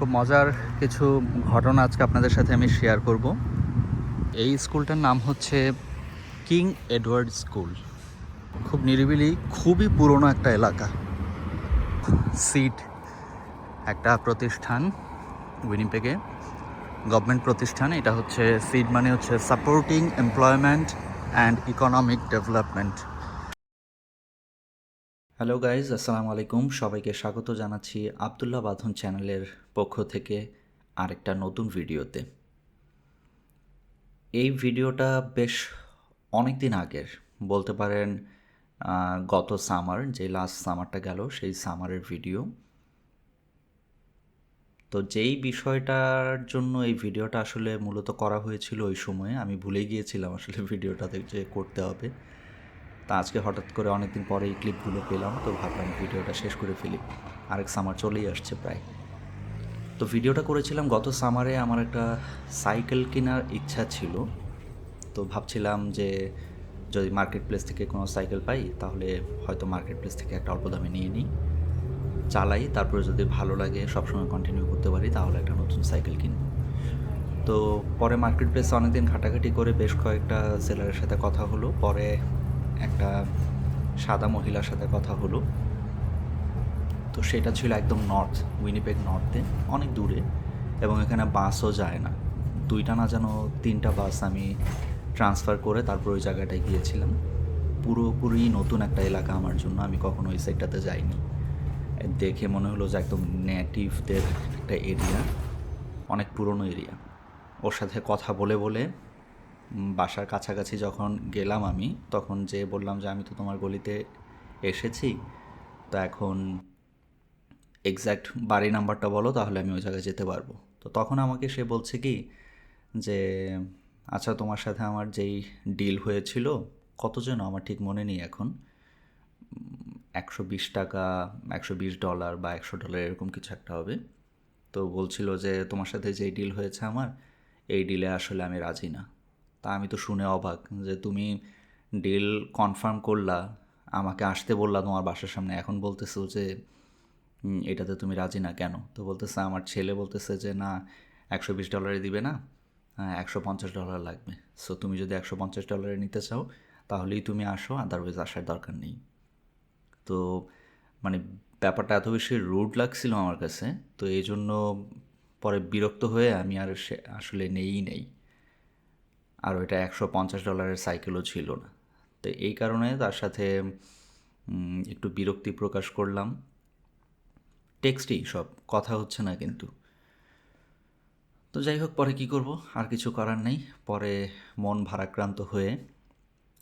খুব মজার কিছু ঘটনা আজকে আপনাদের সাথে আমি শেয়ার করব। এই স্কুলটার নাম হচ্ছে কিং এডওয়ার্ড স্কুল। খুব নিরিবিলি, খুবই পুরনো একটা এলাকা। সিড একটা প্রতিষ্ঠান উইনিপেগে, গভর্নমেন্ট প্রতিষ্ঠান। এটা হচ্ছে সিড মানে হচ্ছে supporting employment and economic development. Hello guys, আসসালামু আলাইকুম। সবাইকে স্বাগত জানাচ্ছি আবদুল্লাহ বাঁধন চ্যানেলের পক্ষ থেকে আরেকটা নতুন ভিডিওতে। এই ভিডিওটা বেশ অনেক দিন আগের, বলতে পারেন গত সামার, যে লাস্ট সামারটা গেল সেই সামারের ভিডিও। তো যেই বিষয়টার জন্য এই ভিডিওটা আসলে মূলত করা হয়েছিল ওই সময়ে আমি ভুলে গিয়েছিলাম আসলে ভিডিওটাতে যে করতে হবে। তা আজকে হঠাৎ করে অনেকদিন পরে এই ক্লিপগুলো পেলাম, তো ভাবলাম ভিডিওটা শেষ করে ফেলি। আরেক সামার চলেই আসছে প্রায়। তো ভিডিওটা করেছিলাম গত সামারে। আমার একটা সাইকেল কেনার ইচ্ছা ছিল, তো ভাবছিলাম যে যদি মার্কেট প্লেস থেকে কোনো সাইকেল পাই তাহলে হয়তো মার্কেট প্লেস থেকে একটা অল্প দামে নিয়ে নিই, চালাই, তারপরে যদি ভালো লাগে সবসময় কন্টিনিউ করতে পারি তাহলে একটা নতুন সাইকেল কিনবো। তো পরে মার্কেট প্লেসে অনেকদিন ঘাটাঘাটি করে বেশ কয়েকটা সেলারের সাথে কথা হলো। পরে একটা সাদা মহিলার সাথে কথা হলো। তো সেটা ছিল একদম নর্থ, উইনিপেগ নর্থে, অনেক দূরে, এবং এখানে বাসও যায় না। দুইটা না যেন তিনটা বাস আমি ট্রান্সফার করে তারপর ওই জায়গাটায় গিয়েছিলাম। পুরোপুরি নতুন একটা এলাকা আমার জন্য, আমি কখনো ওই সাইডটাতে যাইনি। দেখে মনে হলো যে একদম নেটিভদের একটা এরিয়া, অনেক পুরনো এরিয়া। ওর সাথে কথা বলে বলে বাসার কাছাকাছি যখন গেলাম আমি, তখন যে বললাম যে আমি তো তোমার গলিতে এসেছি, তো এখন এক্স্যাক্ট বাড়ি নাম্বারটা বলো তাহলে আমি ওই জায়গায় যেতে পারবো। তো তখন আমাকে সে বলছে কি যে আচ্ছা, তোমার সাথে আমার যেই ডিল হয়েছিল, কত যেন আমার ঠিক মনে নেই এখন, $120, $120 বা $100 এরকম কিছু একটা হবে। তো বলছিল যে তোমার সাথে যেই ডিল হয়েছে আমার, এই ডিলে আসলে আমি রাজি না। তা আমি তো শুনে অবাক যে তুমি ডিল কনফার্ম করলা, আমাকে আসতে বললা তোমার বাসার সামনে, এখন বলতেছো যে এটাতে তুমি রাজি না কেন? তো বলতেছে আমার ছেলে বলতেছে যে না, $120 দিবে না, $150 লাগবে। সো তুমি যদি $150 নিতে চাও তাহলেই তুমি আসো, আদারওয়াইজ আসার দরকার নেই। তো মানে ব্যাপারটা এত বেশি রুড লাগছিল আমার কাছে, তো এই জন্য পরে বিরক্ত হয়ে আমি আর আসলে নেই। আর ওইটা $150 সাইকেলও ছিল না। তো এই কারণে তার সাথে একটু বিরক্তি প্রকাশ করলাম। টেক্সটই সব, কথা হচ্ছে না কিন্তু। তো যাই হোক, পরে কি করব, আর কিছু করার নেই। পরে মন ভারাক্রান্ত হয়ে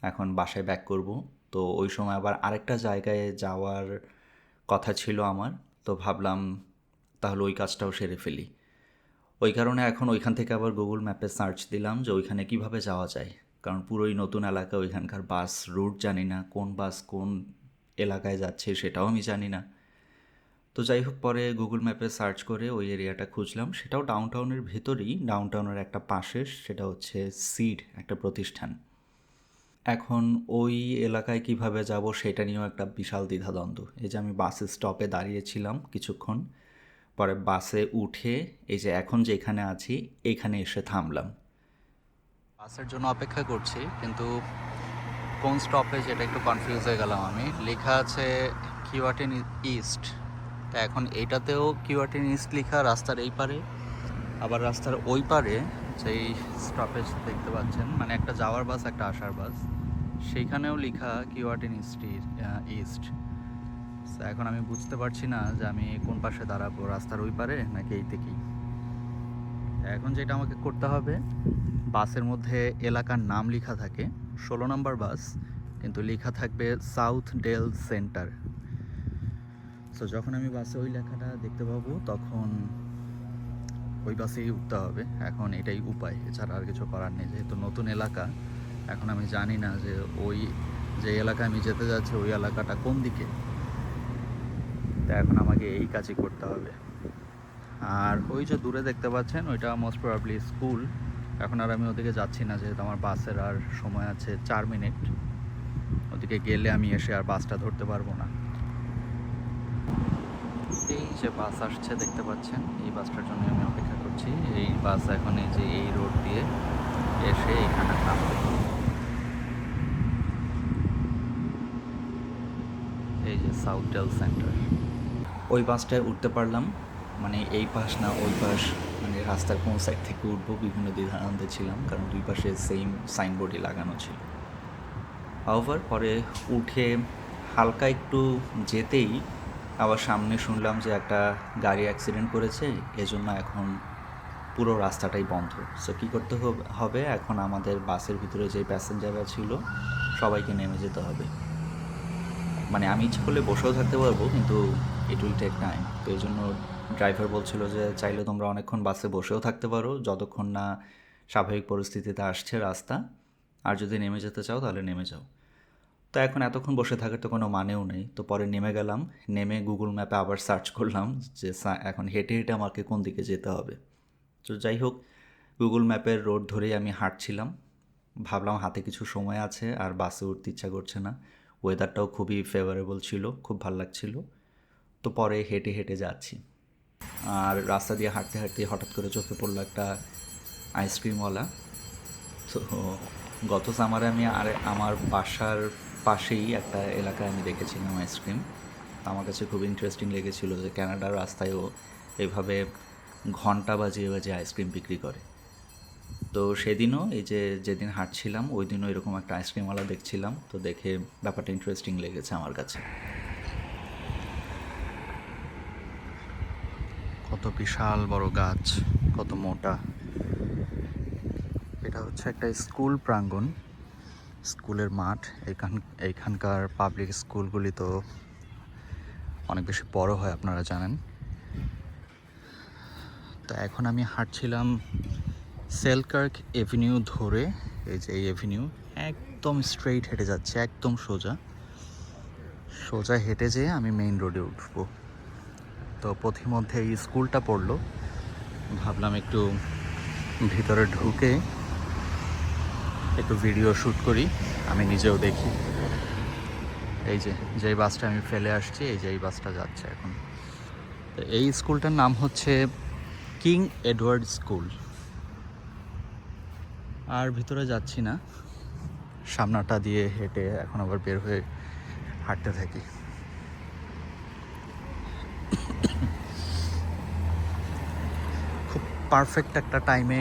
এখন বাসায় ব্যাক করব। তো ওই সময় আবার আরেকটা জায়গায় যাওয়ার কথা ছিল আমার, তো ভাবলাম তাহলে ওই কাজটাও সেরে ফেলি। ওই কারণে এখন ওইখান থেকে আবার গুগল ম্যাপে সার্চ দিলাম যে ওইখানে কিভাবে যাওয়া যায়, কারণ পুরোই নতুন এলাকা, ওইখানকার বাস রুট জানি না, কোন বাস কোন এলাকায় যাচ্ছে সেটাও আমি জানি না। তো যাই হোক, পরে গুগল ম্যাপে সার্চ করে ওই এরিয়াটা খুঁজলাম, সেটাও ডাউনটাউনের ভেতরেই, ডাউনটাউনের একটা পাশে, সেটা হচ্ছে সিড একটা প্রতিষ্ঠান। এখন ওই এলাকায় কিভাবে যাব সেটা নিয়েও একটা বিশাল দ্বিধাদ্বন্দ্ব। এই যে আমি বাস স্টপে দাঁড়িয়েছিলাম কিছুক্ষণ, পরে বাসে উঠে এই যে এখন যেখানে আছি এইখানে এসে থামলাম, বাসের জন্য অপেক্ষা করছি। কিন্তু কোন স্টপেজ এটা একটু কনফিউজ হয়ে গেলাম আমি। লেখা আছে কিওয়াটেন ইস্ট, তা এখন এইটাতেও কিওয়াটেন ইস্ট লেখা রাস্তার এই পারে, আবার রাস্তার ওই পারে যেই স্টপেজ দেখতে পাচ্ছেন, মানে একটা যাওয়ার বাস একটা আসার বাস, সেইখানেও লেখা কিওয়াটেন ইস্ট। এখন আমি বুঝতে পারছি না যে আমি কোন পাশে দাঁড়াবো, রাস্তার ওই পারে নাকি এই থেকেই। এখন যেটা আমাকে করতে হবে, বাসের মধ্যে এলাকার নাম লেখা থাকে, 16 নম্বর বাস, কিন্তু লেখা থাকবে সাউথ ডেল সেন্টার। সো যখন আমি বাসে ওই লেখাটা দেখতে পাবো তখন ওই বাসেই উঠতে হবে। এখন এটাই উপায়, এছাড়া আর কিছু করার নেই। যেহেতু নতুন এলাকা, এখন আমি জানি না যে ওই যে এলাকায় আমি যেতে যাচ্ছি ওই এলাকাটা কোন দিকে, তো এখন আমাকে এই কাজই করতে হবে। আর ওই যে দূরে দেখতে পাচ্ছেন ওইটা মোস্ট প্রবাবলি স্কুল। এখন আর আমি ওদিকে যাচ্ছি না, যেহেতু আমার বাসের আর সময় আছে 4 মিনিট। ওদিকে গেলে আমি এসে আর বাসটা ধরতে পারবো না। এই যে বাস আসছে দেখতে পাচ্ছেন, এই বাসটার জন্য আমি অপেক্ষা করছি। এই বাস এখন এই যে এই রোড দিয়ে এসে এখানে থামবে। এই যে সাউথ ডেল সেন্টার। ওই বাসটায় উঠতে পারলাম, মানে এই পাশ না ওই পাশ, মানে রাস্তার কোন সাইড থেকে উঠবো বিভিন্ন দ্বিধাদ্বন্দ্বে ছিলাম, কারণ দুই পাশে সেম সাইনবোর্ডই লাগানো ছিল। হাওভার পরে উঠে হালকা একটু যেতেই আবার সামনে শুনলাম যে একটা গাড়ি অ্যাক্সিডেন্ট করেছে, এজন্য এখন পুরো রাস্তাটাই বন্ধ। সো কী করতে হবে, এখন আমাদের বাসের ভিতরে যে প্যাসেঞ্জাররা ছিল সবাইকে নেমে যেতে হবে। মানে আমি ইচ্ছা করলে বসেও থাকতে পারবো, কিন্তু ইট উইল টেক টাইম। তো এই জন্য ড্রাইভার বলছিল যে চাইলে তোমরা অনেকক্ষণ বাসে বসেও থাকতে পারো, যতক্ষণ না স্বাভাবিক পরিস্থিতিতে আসছে রাস্তা, আর যদি নেমে যেতে চাও তাহলে নেমে যাও। তো এখন এতক্ষণ বসে থাকার তো কোনো মানেও নেই, তো পরে নেমে গেলাম। নেমে গুগল ম্যাপে আবার সার্চ করলাম যে এখন হেঁটে হেঁটে আমাকে কোন দিকে যেতে হবে। তো যাই হোক, গুগল ম্যাপের রোড ধরেই আমি হাঁটছিলাম। ভাবলাম হাতে কিছু সময় আছে আর বাসে উঠতে ইচ্ছা করছে না, ওয়েদারটাও খুবই ফেভারেবল ছিল, খুব ভালো লাগছিল। তো পরে হেঁটে হেঁটে যাচ্ছি, আর রাস্তা দিয়ে হাঁটতে হাঁটতে হঠাৎ করে চোখে পড়লো একটা আইসক্রিমওয়ালা। তো গত সামারে আমি আমার বাসার পাশেই একটা এলাকায় আমি দেখেছিলাম আইসক্রিম। আমার কাছে খুব ইন্টারেস্টিং লেগেছিল যে কানাডার রাস্তায়ও এভাবে ঘন্টা বাজিয়ে বাজিয়ে আইসক্রিম বিক্রি করে। তো সেদিনও এই যে যেদিন হাঁটছিলাম ওই দিনও এরকম একটা আইসক্রিমওয়ালা দেখছিলাম, তো দেখে ব্যাপারটা ইন্টারেস্টিং লেগেছে আমার কাছে। কত বিশাল বড় গাছ, কত মোটা। এটা হচ্ছে একটা স্কুল প্রাঙ্গণ, স্কুলের মাঠ। এইখানকার পাবলিক স্কুলগুলি তো অনেক বেশি বড় হয়, আপনারা জানেন। তো এখন আমি হাঁটছিলাম সেলকার্ক এভিনিউ ধরে। এই যে এই এভিনিউ একদম স্ট্রেইট হেঁটে যাচ্ছে, একদম সোজা সোজা হেঁটে যেয়ে আমি মেইন রোডে উঠবো। তো পথিমধ্যে এই স্কুলটা পড়লো, ভাবলাম একটু ভিতরে ঢুকে একটু ভিডিও শ্যুট করি, আমি নিজেও দেখি। এই যে যেই বাসটা আমি ফেলে আসছি, এই যে এই বাসটা যাচ্ছে এখন। তো এই স্কুলটার নাম হচ্ছে কিং এডওয়ার্ড স্কুল। আর ভিতরে যাচ্ছি না, সামনাটা দিয়ে হেঁটে এখন আবার বের হয়ে হাঁটতে থাকি। খুব পারফেক্ট একটা টাইমে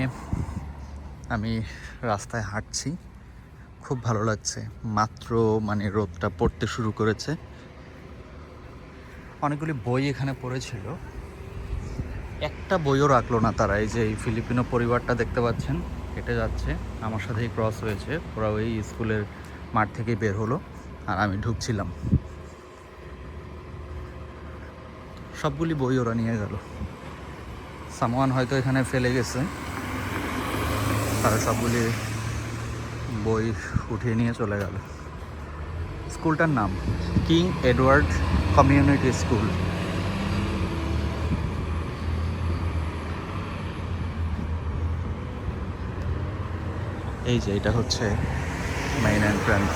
আমি রাস্তায় হাঁটছি, খুব ভালো লাগছে। মাত্র মানে রোদটা পড়তে শুরু করেছে। অনেকগুলি বই এখানে পড়েছিল, একটা বইও রাখলো না তারা। এই যে এই ফিলিপিনো পরিবারটা দেখতে পাচ্ছেন হেঁটে যাচ্ছে, আমার সাথেই ক্রস হয়েছে, ওরা ওই স্কুলের মাঠ থেকেই বের হলো আর আমি ঢুকছিলাম। সবগুলি বই ওরা নিয়ে গেল, সামওয়ান হয়তো এখানে ফেলে গেছে, তারা সবগুলি বই উঠিয়ে নিয়ে চলে গেল। স্কুলটার নাম কিং এডওয়ার্ড কমিউনিটি স্কুল। এই যে এটা হচ্ছে মেইন এন্ট্রান্স।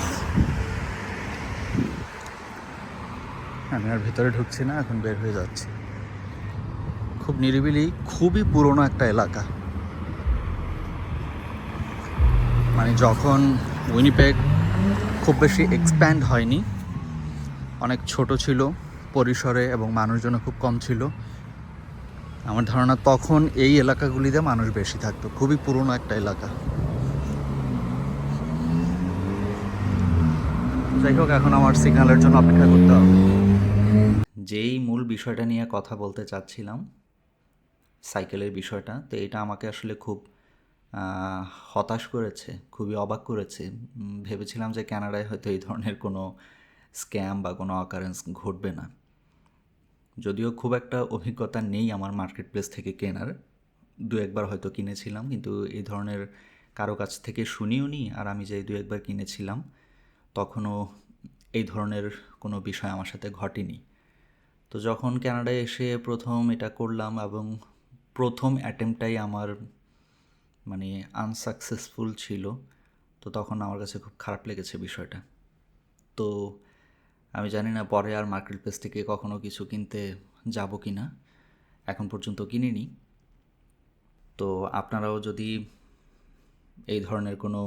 আমি আর ভিতরে ঢুকছি না, এখন বের হয়ে যাচ্ছি। খুব নিরিবিলি, খুবই পুরনো একটা এলাকা। মানে যখন উইনিপেগ খুব বেশি এক্সপ্যান্ড হয়নি, অনেক ছোট ছিল পরিসরে এবং মানুষজনও খুব কম ছিল, আমার ধারণা তখন এই এলাকাগুলিতে মানুষ বেশি থাকতো। খুবই পুরনো একটা এলাকা। যাই হোক, এখন আমার সিগন্যালের জন্য অপেক্ষা করতে হবে। যেই মূল বিষয়টা নিয়ে কথা বলতে চাচ্ছিলাম, সাইকেলের বিষয়টা, তো এটা আমাকে আসলে খুব হতাশ করেছে, খুবই অবাক করেছে। ভেবেছিলাম যে কানাডায় হয়তো এই ধরনের কোনো স্ক্যাম বা কোনো অকারেন্স ঘটবে না। যদিও খুব একটা অভিজ্ঞতা নেই আমার মার্কেট প্লেস থেকে কেনার, দু একবার হয়তো কিনেছিলাম, কিন্তু এই ধরনের কারো কাছ থেকে শুনিও নি। আর আমি যে দু একবার কিনেছিলাম তখনও এই ধরনের কোনো বিষয় আমার সাথে ঘটেনি। তো যখন কানাডায় এসে প্রথম এটা করলাম এবং প্রথম অ্যাটেম্পটাই আমার মানে আনসাকসেসফুল ছিল, তো তখন আমার কাছে খুব খারাপ লেগেছে বিষয়টা। তো আমি জানি না পরে আর মার্কেট প্লেস থেকে কখনো কিছু কিনতে যাব কি না, এখন পর্যন্ত কিনিনি। তো আপনারাও যদি এই ধরনের কোনো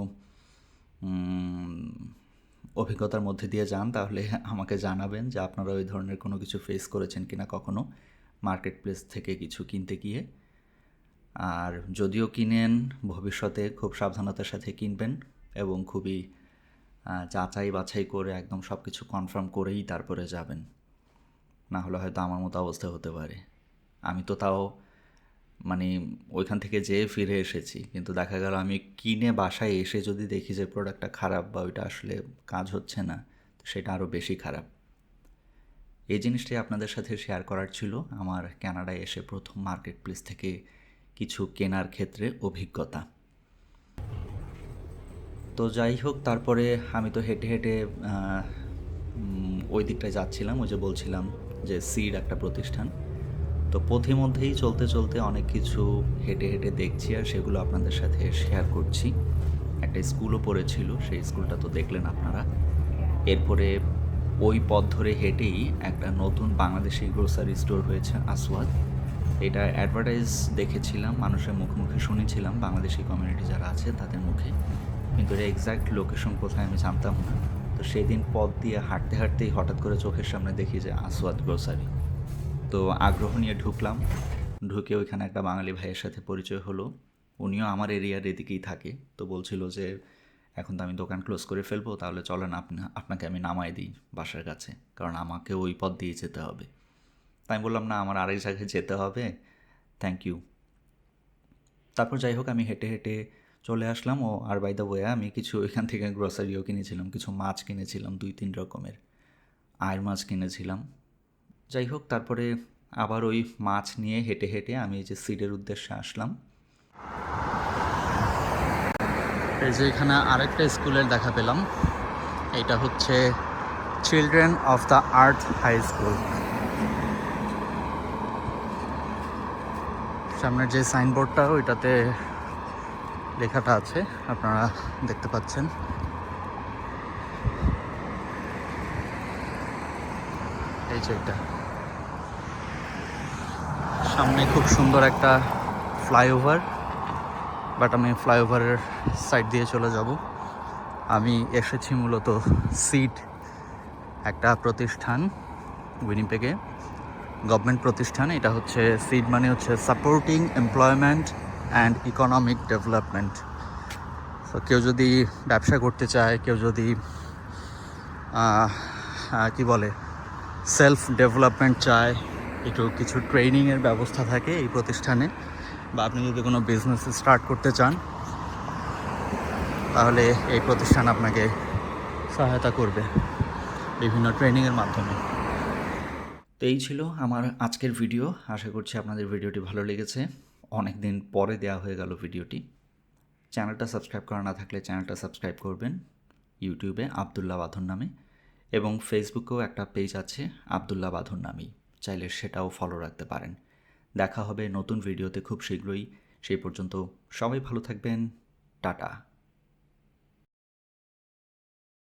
অভিজ্ঞতার মধ্যে দিয়ে যান তাহলে আমাকে জানাবেন যে আপনারা ওই ধরনের কোনো কিছু ফেস করেছেন কিনা কখনো মার্কেট প্লেস থেকে কিছু কিনতে গিয়ে। আর যদিও কিনেন, ভবিষ্যতে খুব সাবধানতার সাথে কিনবেন এবং খুবই যাচাই বাছাই করে একদম সব কিছু কনফার্ম করেই তারপরে যাবেন, না হলে হয়তো আমার মতো অবস্থা হতে পারে। আমি তো তাও মানে ওইখান থেকে যেয়ে ফিরে এসেছি, কিন্তু দেখা গেল আমি কিনে বাসায় এসে যদি দেখি যে প্রোডাক্টটা খারাপ বা ওইটা আসলে কাজ হচ্ছে না, তো সেটা আরও বেশি খারাপ। এই জিনিসটাই আপনাদের সাথে শেয়ার করার ছিল, আমার কানাডায় এসে প্রথম মার্কেট প্লেস থেকে কিছু কেনার ক্ষেত্রে অভিজ্ঞতা। তো যাই হোক, তারপরে আমি তো হেঁটে হেঁটে ওই দিকটায় যাচ্ছিলাম, ওই যে বলছিলাম যে সিড একটা প্রতিষ্ঠান। তো পথিমধ্যেই চলতে চলতে অনেক কিছু হেঁটে হেঁটে দেখছি আর সেগুলো আপনাদের সাথে শেয়ার করছি। একটা স্কুলও পড়েছিল, সেই স্কুলটা তো দেখলেন আপনারা। এরপরে ওই পথ ধরে হেঁটেই একটা নতুন বাংলাদেশি গ্রোসারি স্টোর হয়েছে আসওয়াদ। এটা অ্যাডভার্টাইজ দেখেছিলাম, মানুষের মুখে মুখে শুনেছিলাম, বাংলাদেশি কমিউনিটি যারা আছে তাদের মুখে, কিন্তু এর এক্স্যাক্ট লোকেশন কোথায় আমি জানতাম না। তো সেদিন পথ দিয়ে হাঁটতে হাঁটতেই হঠাৎ করে চোখের সামনে দেখি যে আসওয়াদ গ্রোসারি। তো আগ্রহ নিয়ে ঢুকলাম, ঢুকে ওইখানে একটা বাঙালি ভাইয়ের সাথে পরিচয় হলো। উনিও আমার এরিয়ার এদিকেই থাকে। তো বলছিল যে এখন তো আমি দোকান ক্লোজ করে ফেলবো, তাহলে চলেন আপনাকে আমি নামাই দিই বাসার কাছে, কারণ আমাকে ওই পথ দিয়ে যেতে হবে। তাই আমি বললাম, না আমার আরেক জায়গায় যেতে হবে, থ্যাংক ইউ। তারপর যাই হোক, আমি হেঁটে হেঁটে চলে আসলাম। আর বাই দ্য ওয়ে আমি কিছু এখান থেকে গ্রসারিও কিনেছিলাম, কিছু মাছ কিনেছিলাম, 2-3 রকমের আয়ের মাছ কিনেছিলাম। যাই হোক, তারপরে আবার ওই মাছ নিয়ে হেঁটে হেঁটে আমি এই যে সিডের উদ্দেশ্যে আসলাম। এই যে এখানে আরেকটা স্কুলের দেখা পেলাম, এটা হচ্ছে children of the earth high school. সামনের যে সাইনবোর্ডটা ওইটাতে লেখাটা আছে, আপনারা দেখতে পাচ্ছেন। এই যে এটা সামনে খুব সুন্দর একটা ফ্লাইওভার, বাট আমি ফ্লাইওভারের সাইড দিয়ে চলে যাব। আমি এসেছি মূলত সিড একটা প্রতিষ্ঠান, উইনিপেগে গভর্নমেন্ট প্রতিষ্ঠান। এটা হচ্ছে সিড মানে হচ্ছে supporting employment and economic development. তো কেউ যদি ব্যবসা করতে চায়, কেউ যদি কি বলে সেলফ ডেভেলপমেন্ট চায়, একটু কিছু ট্রেনিংয়ের ব্যবস্থা থাকে এই প্রতিষ্ঠানে, বা আপনি যদি কোনো বিজনেস স্টার্ট করতে চান তাহলে এই প্রতিষ্ঠান আপনাকে সহায়তা করবে বিভিন্ন ট্রেনিংয়ের মাধ্যমে। তো এই ছিল আমার আজকের ভিডিও। আশা করছি আপনাদের ভিডিওটি ভালো লেগেছে। অনেক দিন পরে দেওয়া হয়ে গেল ভিডিওটি। চ্যানেলটা সাবস্ক্রাইব করা না থাকলে চ্যানেলটা সাবস্ক্রাইব করবেন, ইউটিউবে আবদুল্লাহ বাঁধন নামে, এবং ফেসবুকেও একটা পেজ আছে আবদুল্লাহ বাঁধন নামেই, চাইলে সেটাও ফলো রাখতে পারেন। দেখা হবে নতুন ভিডিওতে খুব শীঘ্রই। সেই পর্যন্ত সবাই ভালো থাকবেন। টাটা।